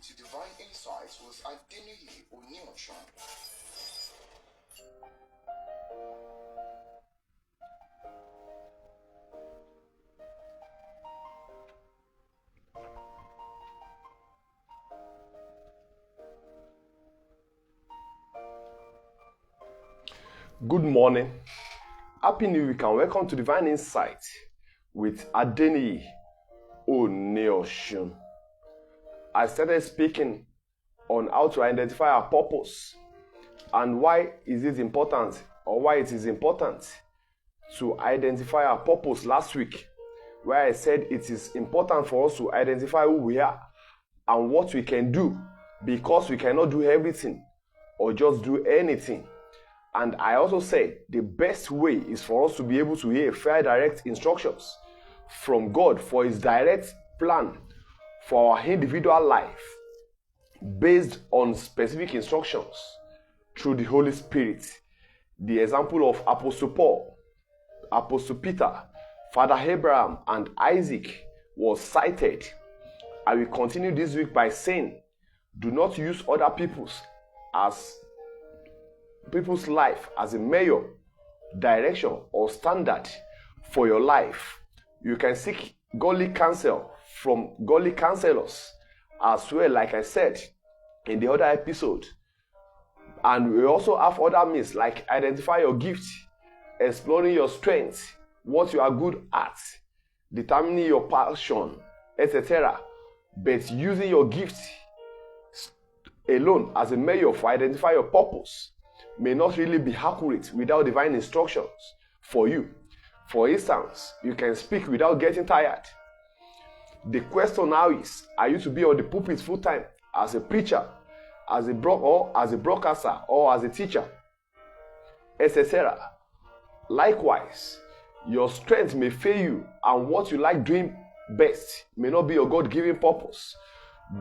to Divine Insights with Adeniyi Onyinyechi. Good morning, happy new week, and welcome to Divine Insight with Adeniyi Onyinyechi. I started speaking on how to identify our purpose and why is it important, or why it is important to identify our purpose last week, where I said it is important for us to identify who we are and what we can do, because we cannot do everything or just do anything. And I also said the best way is for us to be able to hear fair, direct instructions from God for His direct plan for our individual life based on specific instructions through the Holy Spirit. The example of Apostle Paul, Apostle Peter, Father Abraham, and Isaac was cited. I will continue this week by saying, do not use other people's life as a measure, direction, or standard for your life. You can seek godly counsel from godly counselors as well, like I said in the other episode. And we also have other means like identify your gift, exploring your strengths, what you are good at, determining your passion, etc. But using your gift alone as a measure for identify your purpose may not really be accurate without divine instructions for you. For instance, you can speak without getting tired. The question now is, are you to be on the pulpit full time as a preacher, as a broadcaster, or as a teacher, etc.? Likewise, your strength may fail you, and what you like doing best may not be your God-given purpose,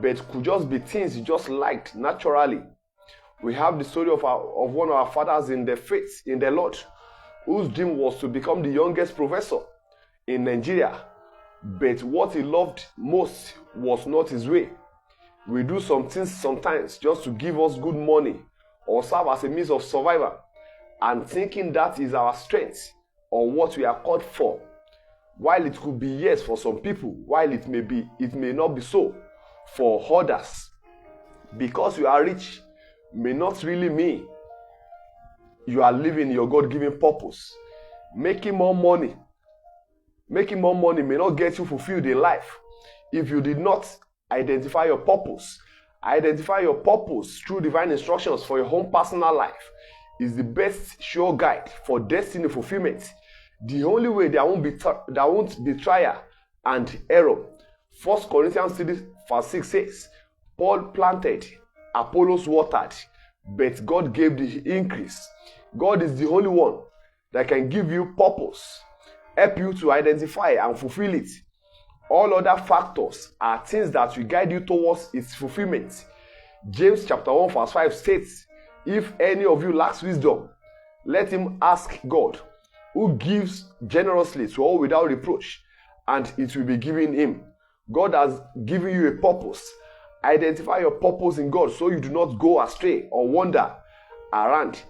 but could just be things you just liked naturally. We have the story of one of our fathers in the faith, in the Lord, whose dream was to become the youngest professor in Nigeria. But what he loved most was not his way. We do some things sometimes just to give us good money or serve as a means of survival, and thinking that is our strength or what we are called for. While it could be yes for some people, while it may not be so for others. Because you are rich may not really mean you are living your God-given purpose. Making more money may not get you fulfilled in life if you did not identify your purpose. Identify your purpose through divine instructions for your own personal life is the best sure guide for destiny fulfillment. The only way there won't be trial and error. 1 Corinthians 3 verse 6 says, Paul planted, Apollos watered, but God gave the increase. God is the only one that can give you purpose, help you to identify and fulfill it. All other factors are things that will guide you towards its fulfillment. James chapter 1 verse 5 states, if any of you lacks wisdom, let him ask God, who gives generously to all without reproach, and it will be given him. God has given you a purpose. Identify your purpose in God so you do not go astray or wander around.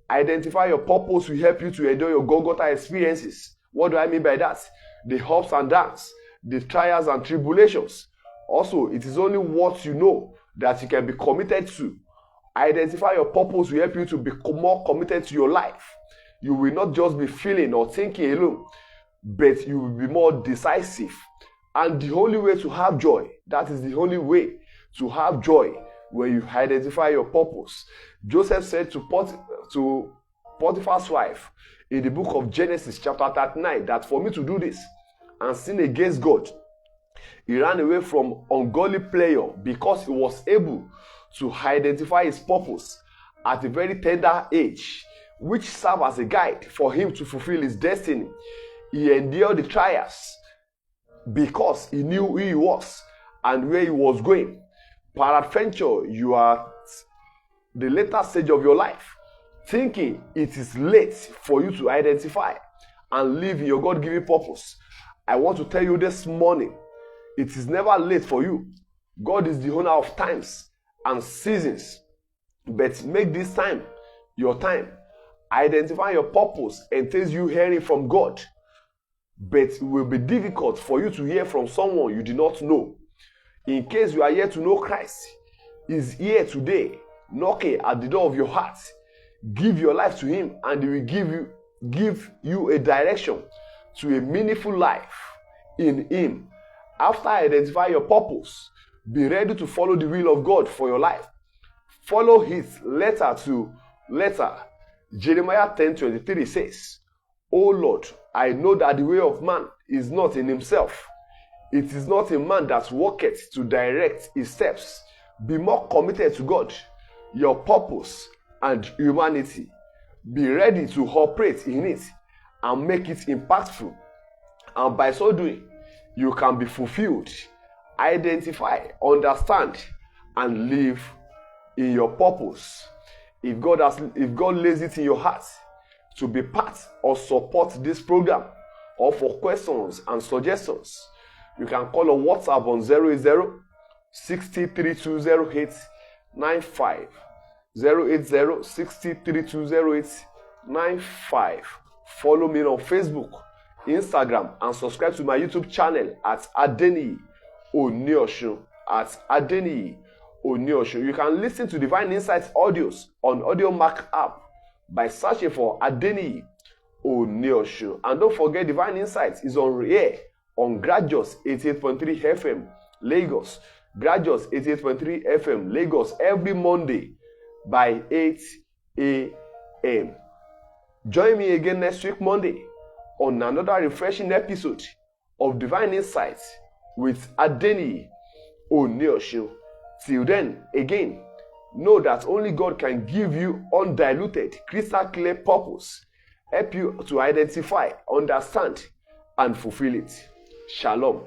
Identify your purpose will help you to endure your Golgotha experiences. What do I mean by that? The ups and downs, the trials and tribulations. Also, it is only what you know that you can be committed to. Identify your purpose will help you to be more committed to your life. You will not just be feeling or thinking alone, but you will be more decisive. And the only way to have joy, that is the only way to have joy when you identify your purpose. Joseph said to Potiphar's wife in the book of Genesis chapter 39 that for me to do this and sin against God, he ran away from ungodly pleasure because he was able to identify his purpose at a very tender age, which served as a guide for him to fulfill his destiny. He endured the trials because he knew who he was and where he was going. Peradventure, you are at the later stage of your life, thinking it is late for you to identify and live in your God-given purpose. I want to tell you this morning, it is never late for you. God is the owner of times and seasons. But make this time your time. Identify your purpose entails you hearing from God. But it will be difficult for you to hear from someone you do not know. In case you are yet to know Christ, He is here today, knocking at the door of your heart. Give your life to Him, and He will give you a direction to a meaningful life in Him. After identify your purpose, be ready to follow the will of God for your life. Follow His letter to letter. Jeremiah 10:23 says, O Lord, I know that the way of man is not in himself. It is not a man that walketh to direct his steps. Be more committed to God, your purpose, and humanity. Be ready to operate in it and make it impactful. And by so doing, you can be fulfilled, identify, understand, and live in your purpose. If God lays it in your heart to be part or support this program, or for questions and suggestions, you can call on WhatsApp on 080-6320-895. 080-6320-895. Follow me on Facebook, Instagram, and subscribe to my YouTube channel at Adeniyi Oniosun. You can listen to Divine Insights audios on Audio Mac app by searching for Adeniyi Oniosun. And don't forget, Divine Insights is on air on Gradius 88.3 FM Lagos. Gradius 88.3 FM Lagos every Monday by 8 a.m. Join me again next week Monday on another refreshing episode of Divine Insights with Adeniyi Oniosun. Till then, again, know that only God can give you undiluted, crystal clear purpose, help you to identify, understand, and fulfill it. Shalom.